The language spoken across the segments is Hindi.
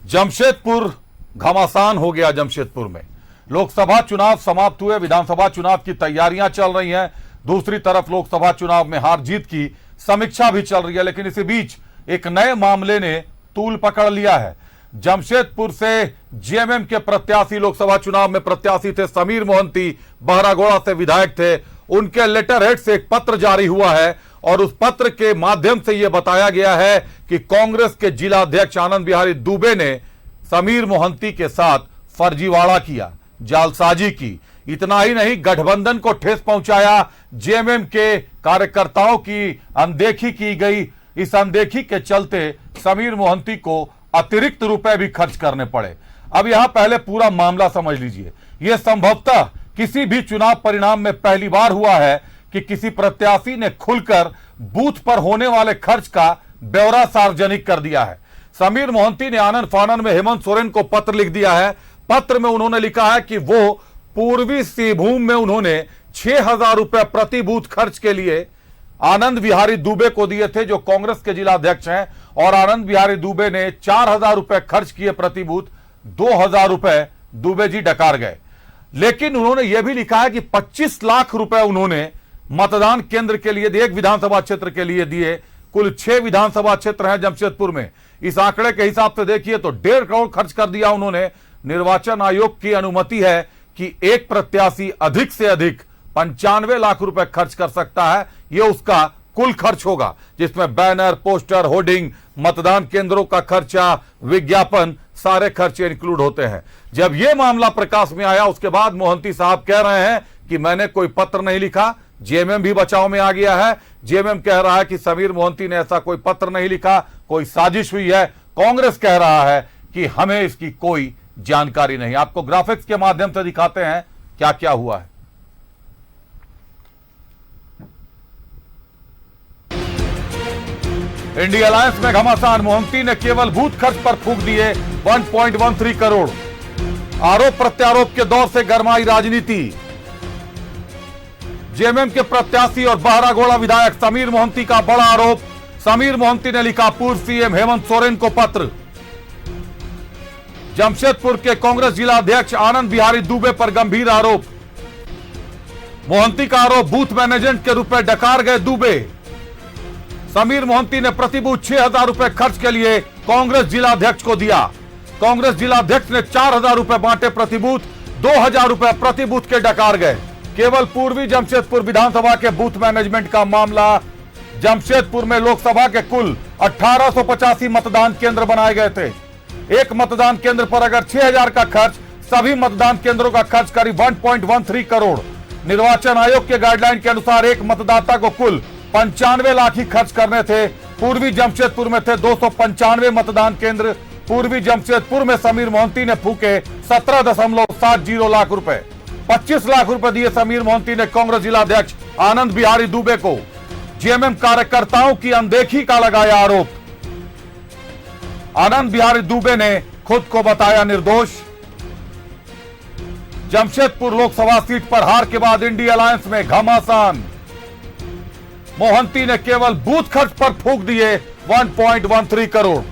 जमशेदपुर घमासान हो गया। जमशेदपुर में लोकसभा चुनाव समाप्त हुए, विधानसभा चुनाव की तैयारियां चल रही हैं। दूसरी तरफ लोकसभा चुनाव में हार जीत की समीक्षा भी चल रही है, लेकिन इसी बीच एक नए मामले ने तूल पकड़ लिया है। जमशेदपुर से जेएमएम के प्रत्याशी, लोकसभा चुनाव में प्रत्याशी थे समीर मोहंती, बहरागोड़ा से विधायक थे। उनके लेटर हेड से एक पत्र जारी हुआ है और उस पत्र के माध्यम से यह बताया गया है कि कांग्रेस के जिला अध्यक्ष आनंद बिहारी दुबे ने समीर मोहंती के साथ फर्जीवाड़ा किया, जालसाजी की। इतना ही नहीं, गठबंधन को ठेस पहुंचाया। जेएमएम के कार्यकर्ताओं की अनदेखी की गई। इस अनदेखी के चलते समीर मोहंती को अतिरिक्त रुपए भी खर्च करने पड़े। अब यहां पहले पूरा मामला समझ लीजिए। यह संभवतः किसी भी चुनाव परिणाम में पहली बार हुआ है कि किसी प्रत्याशी ने खुलकर बूथ पर होने वाले खर्च का ब्यौरा सार्वजनिक कर दिया है। समीर मोहंती ने आनन फानन में हेमंत सोरेन को पत्र लिख दिया है। पत्र में उन्होंने लिखा है कि वो पूर्वी सिंहभूम में उन्होंने 6,000 रुपए प्रति बूथ खर्च के लिए आनंद बिहारी दुबे को दिए थे, जो कांग्रेस के जिला अध्यक्ष हैं, और आनंद बिहारी दुबे ने 4,000 रुपए खर्च किए प्रति बूथ। 2,000 रुपए दुबे जी डकार गए। लेकिन उन्होंने यह भी लिखा है कि 25 लाख रुपए उन्होंने मतदान केंद्र के लिए दिए, एक विधानसभा क्षेत्र के लिए दिए। कुल 6 विधानसभा क्षेत्र हैं जमशेदपुर में। इस आंकड़े के हिसाब से देखिए तो 1.5 करोड़ खर्च कर दिया उन्होंने। निर्वाचन आयोग की अनुमति है कि एक प्रत्याशी अधिक से अधिक 95 लाख रुपए खर्च कर सकता है। यह उसका कुल खर्च होगा, जिसमें बैनर, पोस्टर, होर्डिंग, मतदान केंद्रों का खर्चा, विज्ञापन, सारे खर्चे इंक्लूड होते हैं। जब यह मामला प्रकाश में आया, उसके बाद मोहंती साहब कह रहे हैं कि मैंने कोई पत्र नहीं लिखा। जेएमएम भी बचाव में आ गया है। जेएमएम कह रहा है कि समीर मोहंती ने ऐसा कोई पत्र नहीं लिखा, कोई साजिश हुई है। कांग्रेस कह रहा है कि हमें इसकी कोई जानकारी नहीं। आपको ग्राफिक्स के माध्यम से दिखाते हैं क्या क्या हुआ है। इंडिया अलायंस में घमासान, मोहंती ने केवल बूथ खर्च पर फूंक दिए 1.13 करोड़। आरोप प्रत्यारोप के दौर से गरमाई राजनीति। जेएमएम के प्रत्याशी और बहरागोड़ा विधायक समीर मोहंती का बड़ा आरोप। समीर मोहंती ने लिखा पूर्व सीएम हेमंत सोरेन को पत्र। जमशेदपुर के कांग्रेस जिला अध्यक्ष आनंद बिहारी दुबे पर गंभीर आरोप। मोहंती का आरोप, बूथ मैनेजमेंट के रुपए डकार गए दुबे। समीर मोहंती ने प्रति बूथ 6,000 रुपए खर्च के लिए कांग्रेस जिला अध्यक्ष को दिया। कांग्रेस जिला अध्यक्ष ने 4,000 रुपए बांटे प्रति बूथ। 2,000 रुपए प्रति बूथ के डकार गए। केवल पूर्वी जमशेदपुर विधानसभा के बूथ मैनेजमेंट का मामला। जमशेदपुर में लोकसभा के कुल 1885 मतदान केंद्र बनाए गए थे। एक मतदान केंद्र पर अगर 6,000 का खर्च, सभी मतदान केंद्रों का खर्च करीब 1.13 करोड़। निर्वाचन आयोग के गाइडलाइन के अनुसार एक मतदाता को कुल 95 लाख ही खर्च करने थे। पूर्वी जमशेदपुर में थे 295 मतदान केंद्र। पूर्वी जमशेदपुर में समीर मोहंती ने फूके 17.70 लाख रुपए। 25 लाख रुपए दिए समीर मोहंती ने कांग्रेस जिला अध्यक्ष आनंद बिहारी दुबे को। जेएमएम कार्यकर्ताओं की अनदेखी का लगाया आरोप। आनंद बिहारी दुबे ने खुद को बताया निर्दोष। जमशेदपुर लोकसभा सीट पर हार के बाद इंडिया अलायंस में घमासान। मोहंती ने केवल बूथ खर्च पर फूंक दिए 1.13 करोड़।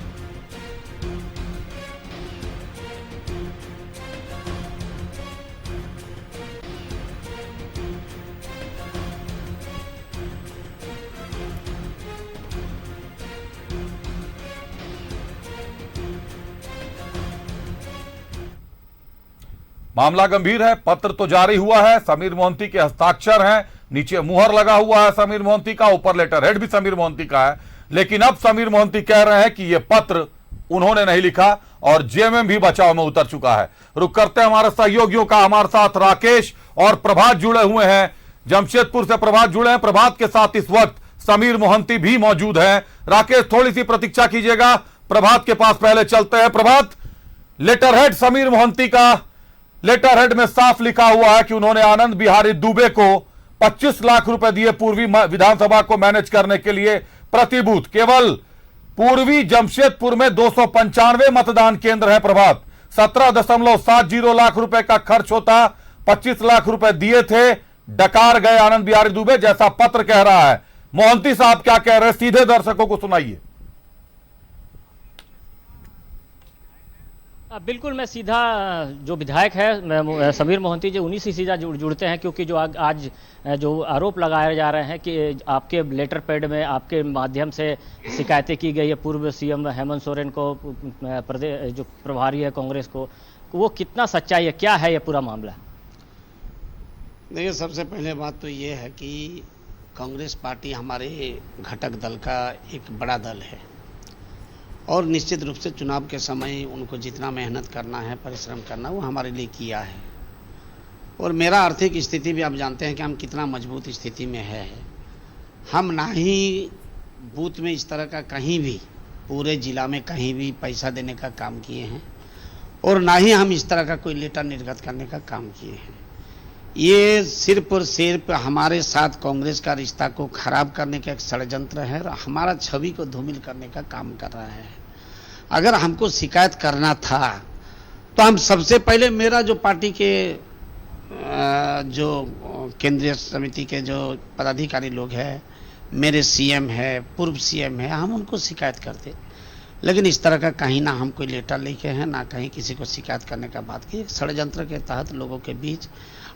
मामला गंभीर है। पत्र तो जारी हुआ है, समीर मोहंती के हस्ताक्षर हैं, नीचे मुहर लगा हुआ है समीर मोहंती का, ऊपर लेटर हेड भी समीर मोहंती का है। लेकिन अब समीर मोहंती कह रहे हैं कि यह पत्र उन्होंने नहीं लिखा और जेएमएम भी बचाव में उतर चुका है। रुक करते हैं हमारे सहयोगियों का। हमारे साथ राकेश और प्रभात जुड़े हुए हैं। जमशेदपुर से प्रभात जुड़े हैं। प्रभात के साथ इस वक्त समीर मोहंती भी मौजूद हैं। राकेश, थोड़ी सी प्रतीक्षा कीजिएगा, प्रभात के पास पहले चलते हैं। प्रभात, लेटर हेड समीर मोहंती का, लेटर हेड में साफ लिखा हुआ है कि उन्होंने आनंद बिहारी दुबे को 25 लाख रुपए दिए पूर्वी विधानसभा को मैनेज करने के लिए प्रति बूथ। केवल पूर्वी जमशेदपुर में 295 मतदान केंद्र है। प्रभात, 17.70 लाख रुपए का खर्च होता, 25 लाख रुपए दिए थे, डकार गए आनंद बिहारी दुबे, जैसा पत्र कह रहा है। मोहंती साहब क्या कह रहे हैं, सीधे दर्शकों को सुनाइए। बिल्कुल, मैं सीधा जो विधायक है मैं समीर मोहंती जी उन्हीं से सीधा जुड़ते हैं, क्योंकि जो आज जो आरोप लगाए जा रहे हैं कि आपके लेटर पैड में आपके माध्यम से शिकायतें की गई है पूर्व सीएम हेमंत सोरेन को, प्रदेश जो प्रभारी है कांग्रेस को, वो कितना सच्चाई है, क्या है ये पूरा मामला? देखिए, सबसे पहले बात तो ये है कि कांग्रेस पार्टी हमारे घटक दल का एक बड़ा दल है और निश्चित रूप से चुनाव के समय उनको जितना मेहनत करना है, परिश्रम करना, वो हमारे लिए किया है। और मेरा आर्थिक स्थिति भी आप जानते हैं कि हम कितना मजबूत स्थिति में है। हम ना ही बूथ में इस तरह का कहीं भी पूरे जिला में कहीं भी पैसा देने का काम किए हैं और ना ही हम इस तरह का कोई लेटर निर्गत करने का काम किए हैं। ये सिर्फ और सिर्फ हमारे साथ कांग्रेस का रिश्ता को खराब करने का एक षड्यंत्र है और हमारा छवि को धूमिल करने का काम कर रहा है। अगर हमको शिकायत करना था तो हम सबसे पहले, मेरा जो पार्टी के जो केंद्रीय समिति के जो पदाधिकारी लोग हैं, मेरे सीएम है, पूर्व सीएम है, हम उनको शिकायत करते। लेकिन इस तरह का कहीं ना हम कोई लेटर लिखे हैं, ना कहीं किसी को शिकायत करने का बात की। एक षड्यंत्र के तहत लोगों के बीच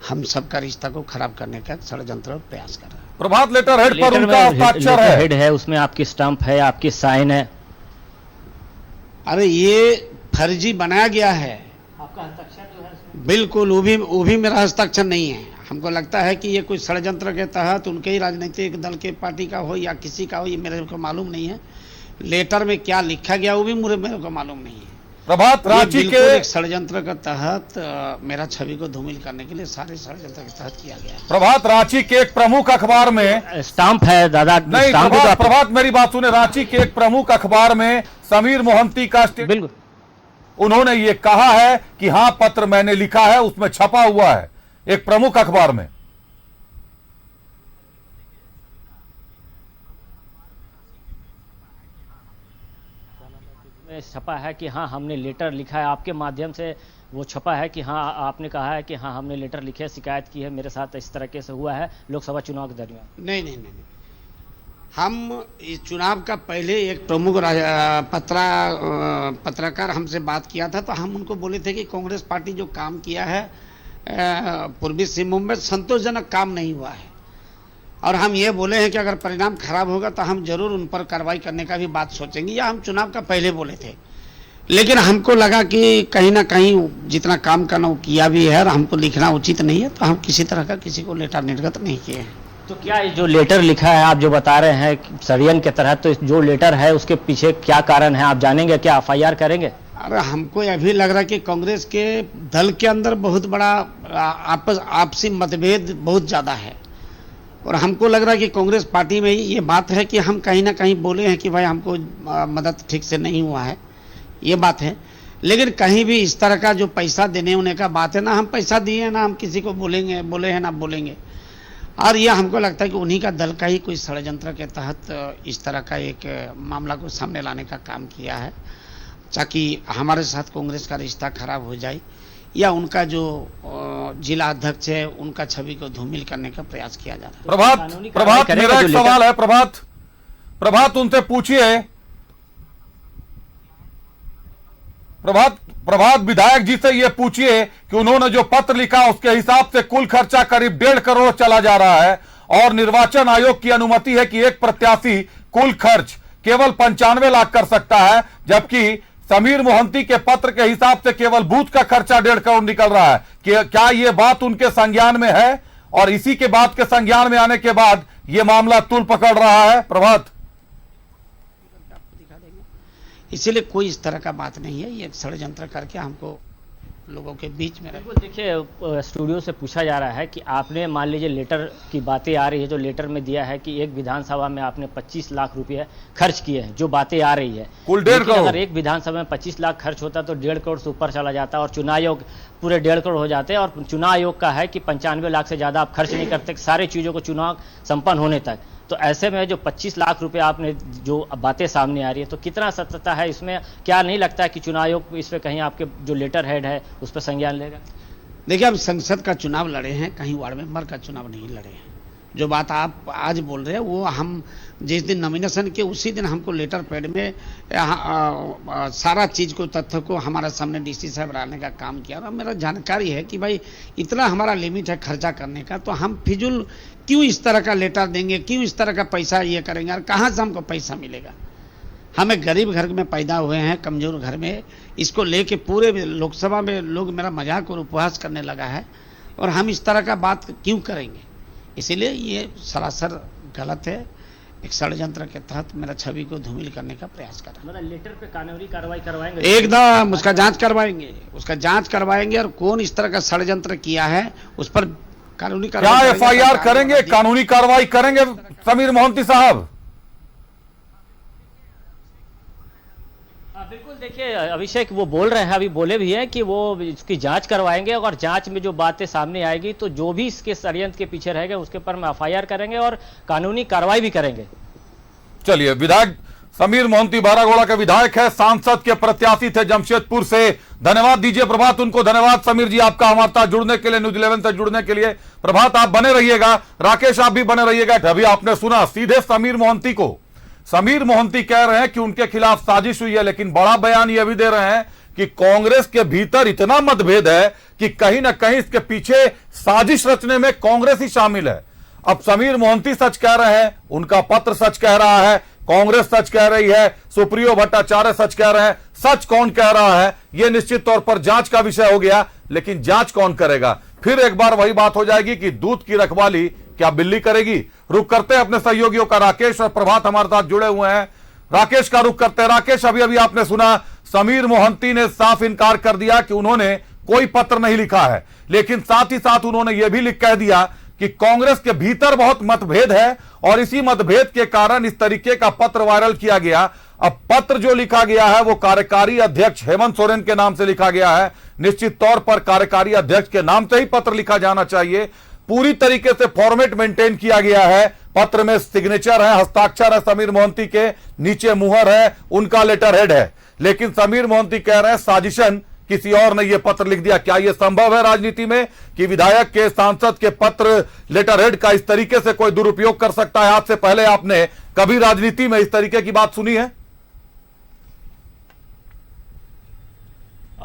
हम सबका रिश्ता को खराब करने का षड्यंत्र और प्रयास कर रहे हैं। प्रभात लेटर हेड पर उनका हस्ताक्षर है, हेड है, उसमें आपकी स्टंप है, आपकी साइन है। अरे ये फर्जी बनाया गया है, आपका हस्ताक्षर जो है बिल्कुल वो भी मेरा हस्ताक्षर नहीं है। हमको लगता है कि ये कोई षड्यंत्र के तहत उनके ही राजनीतिक दल के पार्टी का हो या किसी का हो, ये मेरे को मालूम नहीं है। लेटर में क्या लिखा गया वो भी मेरे को मालूम नहीं है। प्रभात रांची के षड्यंत्र के तहत मेरा छवि को धूमिल करने के लिए सारे षड्यंत्र के तहत किया गया। प्रभात रांची के एक प्रमुख अखबार में स्टाम्प है दादा, नहीं प्रभात मेरी बात सुने, रांची के एक प्रमुख अखबार में समीर मोहंती का बिल्कुल उन्होंने ये कहा है कि हाँ पत्र मैंने लिखा है, उसमें छपा हुआ है एक प्रमुख अखबार में। छपा है कि हाँ हमने लेटर लिखा है, आपके माध्यम से वो छपा है कि हाँ आपने कहा है कि हाँ हमने लेटर लिखे, शिकायत की है, मेरे साथ इस तरह से हुआ है लोकसभा चुनाव के दरमियान। नहीं, हम इस चुनाव का पहले एक प्रमुख पत्रकार हमसे बात किया था, तो हम उनको बोले थे कि कांग्रेस पार्टी जो काम किया है पूर्वी सिंहभूम में संतोषजनक काम नहीं हुआ है और हम ये बोले हैं कि अगर परिणाम खराब होगा तो हम जरूर उन पर कार्रवाई करने का भी बात सोचेंगे, या हम चुनाव का पहले बोले थे। लेकिन हमको लगा कि कहीं ना कहीं जितना काम करना वो किया भी है और हमको लिखना उचित नहीं है, तो हम किसी तरह का किसी को लेटर निर्गत नहीं किए हैं। तो क्या जो लेटर लिखा है आप जो बता रहे हैं षड्यंत्र के तहत, तो जो लेटर है उसके पीछे क्या कारण है आप जानेंगे, क्या एफआईआर करेंगे? अरे हमको अभी लग रहा है कि कांग्रेस के दल के अंदर बहुत बड़ा आपसी मतभेद बहुत ज़्यादा है और हमको लग रहा है कि कांग्रेस पार्टी में ही ये बात है कि हम कहीं ना कहीं बोले हैं कि भाई हमको मदद ठीक से नहीं हुआ है, ये बात है। लेकिन कहीं भी इस तरह का जो पैसा देने होने का बात है, ना हम पैसा दिए ना हम किसी को बोले हैं ना बोलेंगे। और ये हमको लगता है कि उन्हीं का दल का ही कोई षड्यंत्र के तहत इस तरह का एक मामला को सामने लाने का काम किया है, ताकि हमारे साथ कांग्रेस का रिश्ता खराब हो जाए या उनका जो जिला अध्यक्ष है उनका छवि को धूमिल करने का प्रयास किया जा रहा है। प्रभात मेरा एक सवाल है, प्रभात उनसे पूछिए, प्रभात विधायक जी से ये पूछिए कि उन्होंने जो पत्र लिखा उसके हिसाब से कुल खर्चा करीब 1.5 करोड़ चला जा रहा है और निर्वाचन आयोग की अनुमति है कि एक प्रत्याशी कुल खर्च केवल 95 लाख कर सकता है, जबकि समीर मोहंती के पत्र के हिसाब से केवल बूथ का खर्चा 1.5 करोड़ निकल रहा है। क्या ये बात उनके संज्ञान में है और इसी के बात के संज्ञान में आने के बाद ये मामला तूल पकड़ रहा है? प्रभात इसीलिए कोई इस तरह का बात नहीं है, ये षड्यंत्र करके हमको लोगों के बीच में देखिए स्टूडियो से पूछा जा रहा है कि आपने मान लीजिए लेटर की बातें आ रही है, जो लेटर में दिया है कि एक विधानसभा में आपने 25 लाख रुपए खर्च किए हैं, जो बातें आ रही है कुल 1.5 करोड़। अगर एक विधानसभा में 25 लाख खर्च होता तो 1.5 करोड़ से ऊपर चला जाता और चुनाव आयोग पूरे 1.5 करोड़ हो जाते, और चुनाव आयोग का है कि 95 लाख से ज्यादा आप खर्च नहीं करते सारी चीजों को चुनाव संपन्न होने तक। तो ऐसे में जो 25 लाख रुपए आपने जो बातें सामने आ रही है, तो कितना सत्यता है इसमें? क्या नहीं लगता है कि चुनाव आयोग इस पे कहीं आपके जो लेटर हेड है उस पर संज्ञान लेगा? देखिए, हम संसद का चुनाव लड़े हैं, कहीं वार्ड मेंबर का चुनाव नहीं लड़े हैं। जो बात आप आज बोल रहे हैं वो हम जिस दिन नॉमिनेशन के उसी दिन हमको लेटर पैड में सारा चीज़ को तथ्य को हमारे सामने डीसी साहब लाने का काम किया। और मेरा जानकारी है कि भाई इतना हमारा लिमिट है खर्चा करने का, तो हम फिजूल क्यों इस तरह का लेटर देंगे, क्यों इस तरह का पैसा ये करेंगे, और कहाँ से हमको पैसा मिलेगा। हमें गरीब घर में पैदा हुए हैं, कमजोर घर में, इसको लेके पूरे लोकसभा में लोग मेरा मजाक और उपहास करने लगा है, और हम इस तरह का बात क्यों करेंगे। इसीलिए ये सरासर गलत है, एक षड्यंत्र के तहत मेरा छवि को धूमिल करने का प्रयास कर रहा है। मतलब लेटर पे कानूनी कार्रवाई करवाएंगे? एकदम उसका जांच करवाएंगे, उसका जांच करवाएंगे, और कौन इस तरह का षड्यंत्र किया है उस पर कानूनी क्या कार्रवाई एफआईआर करेंगे, कानूनी कार्रवाई करेंगे समीर मोहंती साहब? बिल्कुल, देखिए अभिषेक वो बोल रहे हैं, अभी बोले भी हैं कि वो इसकी जांच करवाएंगे, और जांच में जो बातें सामने आएगी तो जो भी इसके षड्यंत्र के पीछे रहेगा उसके ऊपर में एफआईआर करेंगे और कानूनी कार्रवाई भी करेंगे। चलिए, विधायक समीर मोहंती बारागोड़ा के विधायक है, सांसद के प्रत्याशी थे जमशेदपुर से। धन्यवाद दीजिए प्रभात उनको। धन्यवाद समीर जी आपका हमारे साथ जुड़ने के लिए, न्यूज 11 से जुड़ने के लिए। प्रभात आप बने रहिएगा, राकेश आप भी बने रहिएगा। अभी आपने सुना सीधे समीर मोहंती को। समीर मोहंती कह रहे हैं कि उनके खिलाफ साजिश हुई है, लेकिन बड़ा बयान यह भी दे रहे हैं कि कांग्रेस के भीतर इतना मतभेद है कि कहीं ना कहीं इसके पीछे साजिश रचने में कांग्रेस ही शामिल है। अब समीर मोहंती सच कह रहे हैं, उनका पत्र सच कह रहा है, कांग्रेस सच कह रही है, सुप्रियो भट्टाचार्य सच कह रहे हैं। सच कौन कह रहा है यह निश्चित तौर पर जांच का विषय हो गया, लेकिन जांच कौन करेगा? फिर एक बार वही बात हो जाएगी कि दूध की रखवाली क्या बिल्ली करेगी। रुक करते हैं अपने सहयोगियों का। राकेश और प्रभात हमारे साथ जुड़े हुए हैं, राकेश का रुक करते हैं। राकेश, अभी अभी आपने सुना समीर मोहंती ने साफ इनकार कर दिया कि उन्होंने कोई पत्र नहीं लिखा है, लेकिन साथ ही साथ उन्होंने यह भी लिख कह दिया कि कांग्रेस के भीतर बहुत मतभेद है और इसी मतभेद के कारण इस तरीके का पत्र वायरल किया गया। अब पत्र जो लिखा गया है वो कार्यकारी अध्यक्ष हेमंत सोरेन के नाम से लिखा गया है। निश्चित तौर पर कार्यकारी अध्यक्ष के नाम से ही पत्र लिखा जाना चाहिए। पूरी तरीके से फॉर्मेट मेंटेन किया गया है। पत्र में सिग्नेचर है, हस्ताक्षर है समीर मोहंती के, नीचे मुहर है, उनका लेटर हेड है। लेकिन समीर मोहंती कह रहे हैं साजिशन किसी और ने यह पत्र लिख दिया। क्या यह संभव है राजनीति में कि विधायक के, सांसद के पत्र, लेटर हेड का इस तरीके से कोई दुरुपयोग कर सकता है? आज से पहले आपने कभी राजनीति में इस तरीके की बात सुनी है?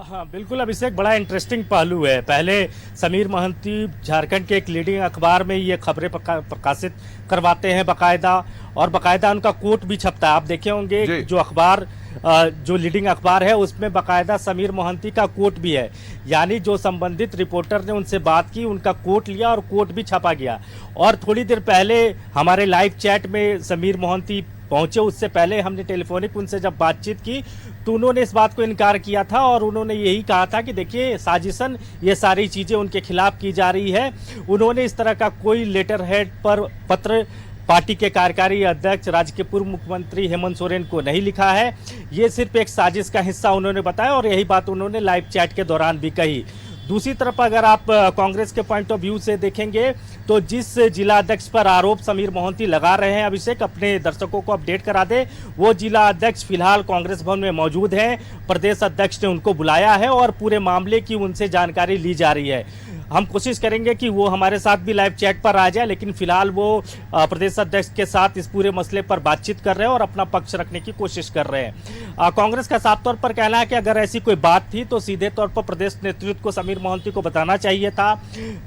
हाँ बिल्कुल अभिषेक, बड़ा इंटरेस्टिंग पहलू है। पहले समीर मोहंती झारखंड के एक लीडिंग अखबार में ये खबरें प्रकाशित करवाते हैं बाकायदा, और बाकायदा उनका कोट भी छपता है। आप देखे होंगे जो अखबार, जो लीडिंग अखबार है उसमें बाकायदा समीर मोहंती का कोट भी है। यानी जो संबंधित रिपोर्टर ने उनसे बात की, उनका कोट लिया और कोट भी छपा गया। और थोड़ी देर पहले हमारे लाइव चैट में समीर मोहंती पहुंचे, उससे पहले हमने टेलीफोनिक उनसे जब बातचीत की तो उन्होंने इस बात को इनकार किया था, और उन्होंने यही कहा था कि देखिए साजिशन, ये सारी चीज़ें उनके खिलाफ की जा रही है। उन्होंने इस तरह का कोई लेटर हेड पर पत्र पार्टी के कार्यकारी अध्यक्ष, राज्य के पूर्व मुख्यमंत्री हेमंत सोरेन को नहीं लिखा है। ये सिर्फ एक साजिश का हिस्सा उन्होंने बताया, और यही बात उन्होंने लाइव चैट के दौरान भी कही। दूसरी तरफ अगर आप कांग्रेस के पॉइंट ऑफ व्यू से देखेंगे तो जिस जिला अध्यक्ष पर आरोप समीर मोहंती लगा रहे हैं, अभिषेक अपने दर्शकों को अपडेट करा दे, वो जिला अध्यक्ष फिलहाल कांग्रेस भवन में मौजूद हैं। प्रदेश अध्यक्ष ने उनको बुलाया है और पूरे मामले की उनसे जानकारी ली जा रही है। हम कोशिश करेंगे कि वो हमारे साथ भी लाइव चैट पर आ जाए, लेकिन फिलहाल वो प्रदेश अध्यक्ष के साथ इस पूरे मसले पर बातचीत कर रहे हैं और अपना पक्ष रखने की कोशिश कर रहे हैं। कांग्रेस का साफ तौर पर कहना है कि अगर ऐसी कोई बात थी तो सीधे तौर पर प्रदेश नेतृत्व को समीर मोहंती को बताना चाहिए था,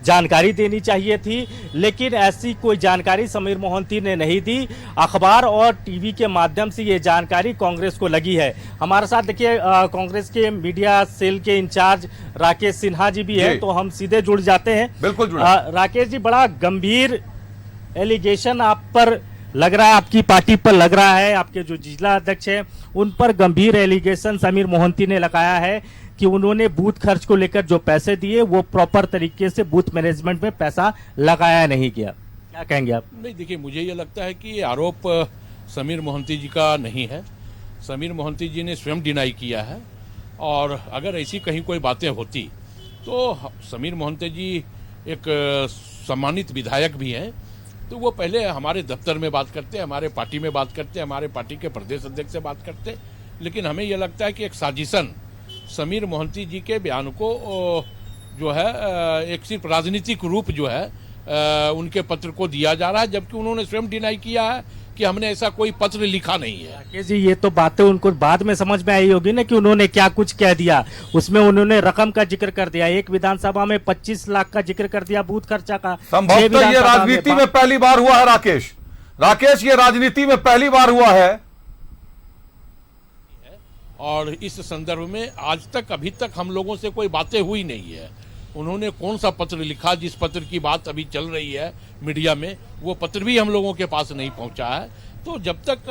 जानकारी देनी चाहिए थी, लेकिन ऐसी कोई जानकारी समीर मोहंती ने नहीं दी। अखबार और टीवी के माध्यम से ये जानकारी कांग्रेस को लगी है। हमारे साथ देखिए कांग्रेस के मीडिया सेल के इंचार्ज राकेश सिन्हा जी भी है, तो हम सीधे जुड़ जाते हैं। बिल्कुल राकेश जी, बड़ा गंभीर एलिगेशन आप पर लग रहा है, आपकी पार्टी पर लग रहा है, आपके जो जिला अध्यक्ष हैं उन पर गंभीर एलिगेशन समीर मोहंती ने लगाया है कि उन्होंने बूथ खर्च को लेकर जो पैसे दिए वो प्रॉपर तरीके से बूथ मैनेजमेंट में पैसा लगाया नहीं गया। क्या कहेंगे आप? नहीं, देखिए मुझे ये लगता है कि ये आरोप समीर मोहंती जी का नहीं है। समीर मोहंती जी ने स्वयं डिनाई किया है, और अगर ऐसी कहीं कोई बातें होती तो समीर मोहंती जी एक सम्मानित विधायक भी हैं, तो वो पहले हमारे दफ्तर में बात करते, हमारे पार्टी में बात करते, हमारे पार्टी के प्रदेश अध्यक्ष से बात करते। लेकिन हमें यह लगता है कि एक साजिशन समीर मोहंती जी के बयान को जो है एक सिर्फ राजनीतिक रूप जो है उनके पत्र को दिया जा रहा है, जबकि उन्होंने स्वयं डिनाई किया है कि हमने ऐसा कोई पत्र लिखा नहीं है। राकेश जी, ये तो बातें उनको बाद में समझ में आई होगी ना कि उन्होंने क्या कुछ कह दिया। उसमें उन्होंने रकम का जिक्र कर दिया, एक विधानसभा में 25 लाख का जिक्र कर दिया बूथ खर्चा का। संभवतः ये राजनीति में पहली बार हुआ है राकेश, ये राजनीति में पहली बार हुआ है। और इस संदर्भ में आज तक अभी तक हम लोगों से कोई बातें हुई नहीं है। उन्होंने कौन सा पत्र लिखा, जिस पत्र की बात अभी चल रही है मीडिया में, वो पत्र भी हम लोगों के पास नहीं पहुंचा है। तो जब तक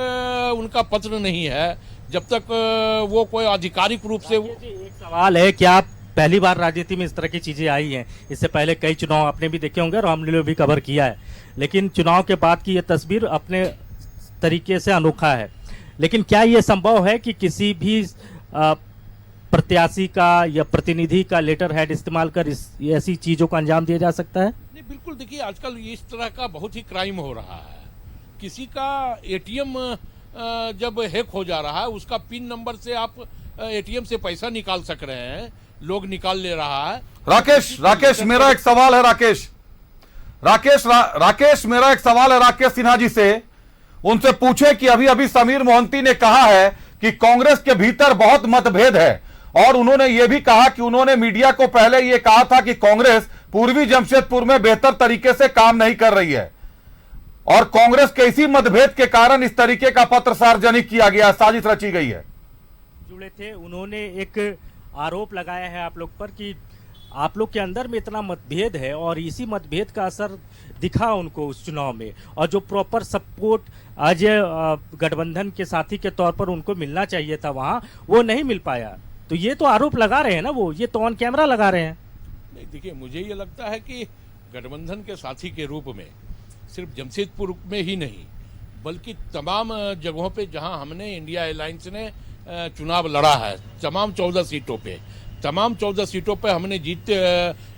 उनका पत्र नहीं है, जब तक वो कोई आधिकारिक रूप से एक सवाल है कि आप पहली बार राजनीति में इस तरह की चीजें आई हैं, इससे पहले कई चुनाव आपने भी देखे होंगे और हमने भी कवर किया है, लेकिन चुनाव के बाद की ये तस्वीर अपने तरीके से अनोखा है। लेकिन क्या ये संभव है कि किसी भी प्रत्याशी का या प्रतिनिधि का लेटर हेड इस्तेमाल कर ऐसी चीजों को अंजाम दिया जा सकता है? नहीं, बिल्कुल। देखिए, आजकल इस तरह का बहुत ही क्राइम हो रहा है। किसी का एटीएम जब हैक हो जा रहा है, उसका पिन नंबर से आप एटीएम से पैसा निकाल सक रहे हैं, लोग निकाल ले रहा है। राकेश मेरा एक सवाल है राकेश मेरा एक सवाल है राकेश सिन्हा जी से। उनसे पूछे कि अभी अभी समीर मोहंती ने कहा है कि कांग्रेस के भीतर बहुत मतभेद है, और उन्होंने यह भी कहा कि उन्होंने मीडिया को पहले यह कहा था कि कांग्रेस पूर्वी जमशेदपुर में बेहतर तरीके से काम नहीं कर रही है, और कांग्रेस के इसी मतभेद के कारण इस तरीके का पत्र सार्वजनिक किया गया, साजिश रची गई है। जुड़े थे, उन्होंने एक आरोप लगाया है आप लोग पर कि आप लोग के अंदर में इतना मतभेद है और इसी मतभेद का असर दिखा उनको उस चुनाव में, और जो प्रॉपर सपोर्ट आज गठबंधन के साथी के तौर पर उनको मिलना चाहिए था वहां, वो नहीं मिल पाया। तो ये तो आरोप लगा रहे हैं ना, वो ये तो ऑन कैमरा लगा रहे हैं। नहीं, देखिए, मुझे ये लगता है कि गठबंधन के साथी के रूप में सिर्फ जमशेदपुर में ही नहीं, बल्कि तमाम जगहों पे जहां हमने इंडिया अलायंस ने चुनाव लड़ा है, तमाम 14 सीटों पे हमने जीत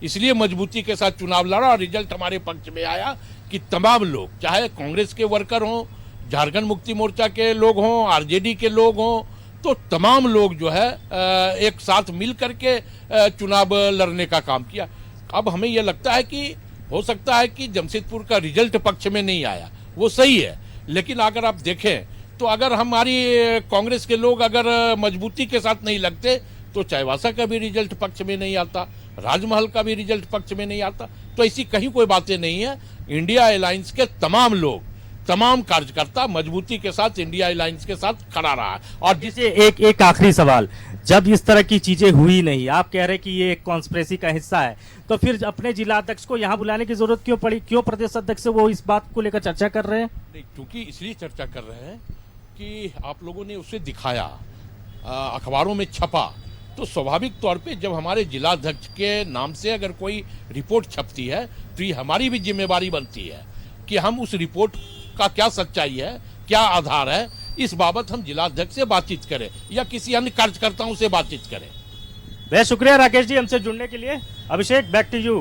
इसलिए मजबूती के साथ चुनाव लड़ा और रिजल्ट हमारे पक्ष में आया कि तमाम लोग, चाहे कांग्रेस के वर्कर हों, झारखंड मुक्ति मोर्चा के लोग हों, आरजेडी के लोग हों, तो तमाम लोग जो है एक साथ मिल करके चुनाव लड़ने का काम किया। अब हमें यह लगता है कि हो सकता है कि जमशेदपुर का रिजल्ट पक्ष में नहीं आया, वो सही है, लेकिन अगर आप देखें तो अगर हमारी कांग्रेस के लोग अगर मजबूती के साथ नहीं लगते तो चाईबासा का भी रिजल्ट पक्ष में नहीं आता, राजमहल का भी रिजल्ट पक्ष में नहीं आता। तो ऐसी कहीं कोई बातें नहीं है। इंडिया अलायंस के तमाम लोग, तमाम कार्यकर्ता मजबूती के साथ इंडिया अलायंस के साथ खड़ा रहा। और जिसे एक आखिरी सवाल, जब इस तरह की चीजें हुई नहीं, आप कह रहे कि ये एक कॉन्स्पिरेसी का हिस्सा है, तो फिर अपने जिला अध्यक्ष को यहाँ बुलाने की जरूरत क्यों पड़ी? क्यों प्रदेश अध्यक्ष से वो इस बात को लेकर चर्चा कर रहे हैं? नहीं, क्योंकि इसलिए चर्चा कर रहे हैं कि आप लोगों ने उसे दिखाया, अखबारों में छपा, तो स्वाभाविक तौर पे जब हमारे जिलाध्यक्ष के नाम से अगर कोई रिपोर्ट छपती है तो ये हमारी भी जिम्मेवारी बनती है कि हम उस रिपोर्ट का क्या सच्चाई है, क्या आधार है, इस बाबत हम जिलाध्यक्ष से बातचीत करें या किसी अन्य कार्यकर्ताओं से बातचीत करें। बहुत शुक्रिया राकेश जी हमसे जुड़ने के लिए। अभिषेक, बैक टू यू।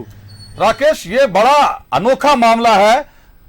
राकेश, ये बड़ा अनोखा मामला है।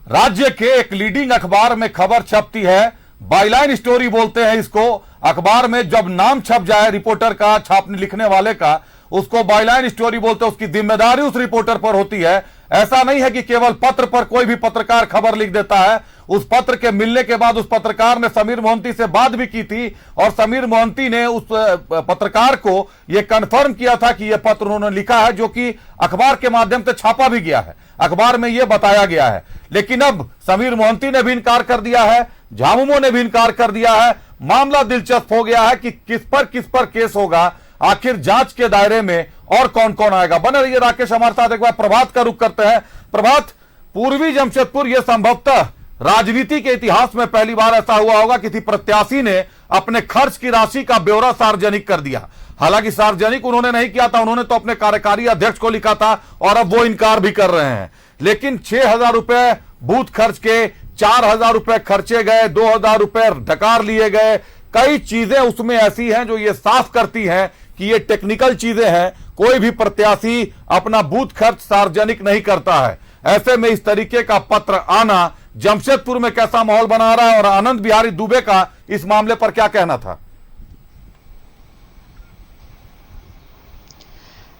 राज्य के एक लीडिंग अखबार में खबर छपती है, बाईलाइन स्टोरी बोलते हैं इसको। अखबार में जब नाम छप जाए रिपोर्टर का, छापने लिखने वाले का, उसको बाईलाइन स्टोरी बोलते हैं। उसकी जिम्मेदारी उस रिपोर्टर पर होती है। ऐसा नहीं है कि केवल पत्र पर कोई भी पत्रकार खबर लिख देता है। उस पत्र के मिलने के बाद उस पत्रकार ने समीर मोहंती से बात भी की थी, और समीर मोहंती ने उस पत्रकार को यह कंफर्म किया था कि यह पत्र उन्होंने लिखा है, जो कि अखबार के माध्यम से छापा भी गया है, अखबार में यह बताया गया है। लेकिन अब समीर मोहंती ने भी इनकार कर दिया है, झामुमो ने भी इनकार कर दिया है। मामला दिलचस्प हो गया है कि किस पर केस होगा, आखिर जांच के दायरे में और कौन कौन आएगा। बने रहिए राकेश हमारे साथ। एक बार प्रभात का रुख करते हैं। प्रभात, पूर्वी जमशेदपुर, यह संभवतः राजनीति के इतिहास में पहली बार ऐसा हुआ होगा किसी प्रत्याशी ने अपने खर्च की राशि का ब्यौरा सार्वजनिक कर दिया। हालांकि सार्वजनिक उन्होंने नहीं किया था, उन्होंने तो अपने कार्यकारी अध्यक्ष को लिखा था, और अब वो इनकार भी कर रहे हैं। लेकिन 6,000 रुपए बूथ खर्च के, 4,000 रुपए खर्चे गए, 2,000 रुपए डकार लिए गए। कई चीजें उसमें ऐसी हैं जो ये साफ करती हैं कि ये टेक्निकल चीजें हैं। कोई भी प्रत्याशी अपना बूथ खर्च सार्वजनिक नहीं करता है। ऐसे में इस तरीके का पत्र आना जमशेदपुर में कैसा माहौल बना रहा है, और आनंद बिहारी दुबे का इस मामले पर क्या कहना था?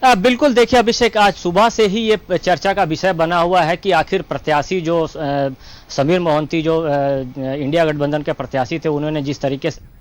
बिल्कुल, देखिए अभिषेक, आज सुबह से ही ये चर्चा का विषय बना हुआ है कि आखिर प्रत्याशी जो समीर मोहंती जो इंडिया गठबंधन के प्रत्याशी थे, उन्होंने जिस तरीके से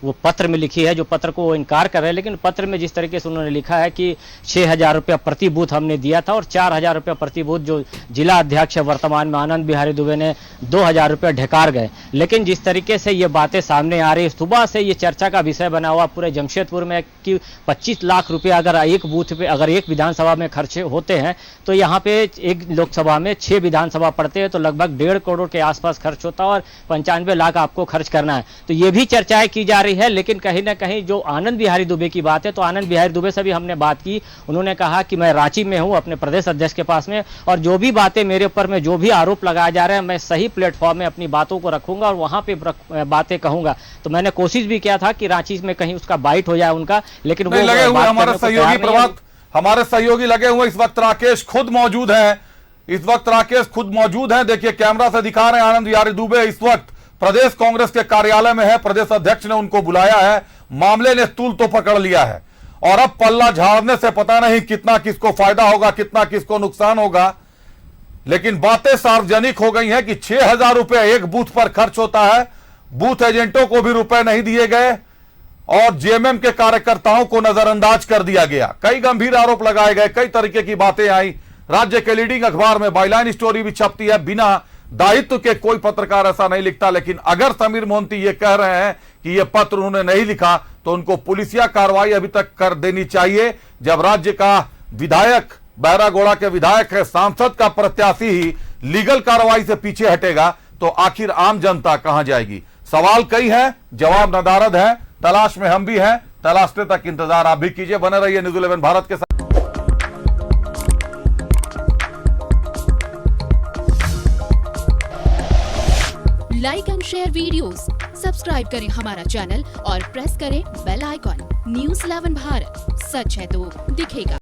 वो पत्र में लिखी है, जो पत्र को वो इनकार कर रहे हैं, लेकिन पत्र में जिस तरीके से उन्होंने लिखा है कि 6,000 रुपया प्रति बूथ हमने दिया था और 4,000 रुपया प्रति बूथ जो जिला अध्यक्ष है वर्तमान में आनंद बिहारी दुबे ने 2,000 रुपया ढकार गए। लेकिन जिस तरीके से ये बातें सामने आ रही है, सुबह से ये चर्चा का विषय बना हुआ पूरे जमशेदपुर में कि 25 लाख रुपया अगर एक बूथ पे, अगर एक विधानसभा में खर्च होते हैं तो यहाँ पे एक लोकसभा में 6 विधानसभा पड़ते हैं तो लगभग 1.5 करोड़ के आसपास खर्च होता है और 95 लाख आपको खर्च करना है। तो ये भी चर्चाएं की जा रही है, लेकिन कहीं ना कहीं जो आनंद बिहारी दुबे की बात है, तो आनंद बिहारी दुबे से भी हमने बात की। उन्होंने कहा कि मैं रांची में हूं अपने प्रदेश अध्यक्ष के पास में, और जो भी बातें मेरे ऊपर में जो भी आरोप लगाए जा रहे हैं, मैं सही प्लेटफॉर्म में अपनी बातों को रखूंगा और वहां पे बातें कहूंगा। तो मैंने कोशिश भी किया था कि रांची में कहीं उसका बाइट हो जाए उनका, लेकिन वो लगे हुए हमारे सहयोगी प्रभात, हमारे सहयोगी लगे हुए इस वक्त राकेश खुद मौजूद है, इस वक्त राकेश खुद मौजूद है। देखिए कैमरा से दिखा रहे हैं, आनंद बिहारी दुबे इस वक्त प्रदेश कांग्रेस के कार्यालय में है, प्रदेश अध्यक्ष ने उनको बुलाया है, मामले ने तूल तो पकड़ लिया है और अब पल्ला झाड़ने से पता नहीं कितना किसको फायदा होगा, कितना किसको नुकसान होगा। लेकिन बातें सार्वजनिक हो गई हैं कि 6,000 रुपए एक बूथ पर खर्च होता है, बूथ एजेंटों को भी रुपए नहीं दिए गए और जेएमएम के कार्यकर्ताओं को नजरअंदाज कर दिया गया। कई गंभीर आरोप लगाए गए, कई तरीके की बातें आई, राज्य के लीडिंग अखबार में बाइलाइन स्टोरी भी छपती है। बिना दायित्व के कोई पत्रकार ऐसा नहीं लिखता, लेकिन अगर समीर मोहंती ये कह रहे हैं कि ये पत्र उन्होंने नहीं लिखा तो उनको पुलिसिया कार्रवाई अभी तक कर देनी चाहिए। जब राज्य का विधायक, बहरागोड़ा के विधायक है, सांसद का प्रत्याशी ही लीगल कार्रवाई से पीछे हटेगा तो आखिर आम जनता कहां जाएगी? सवाल कई हैं, जवाब नदारद है, तलाश में हम भी हैं, तलाशने तक इंतजार आप भी कीजिए। बने रहिए न्यूज़ 11 भारत के साथ। Like and share videos, subscribe करें हमारा चैनल और प्रेस करें बेल आइकॉन। न्यूज़ 11 भारत, सच है तो दिखेगा।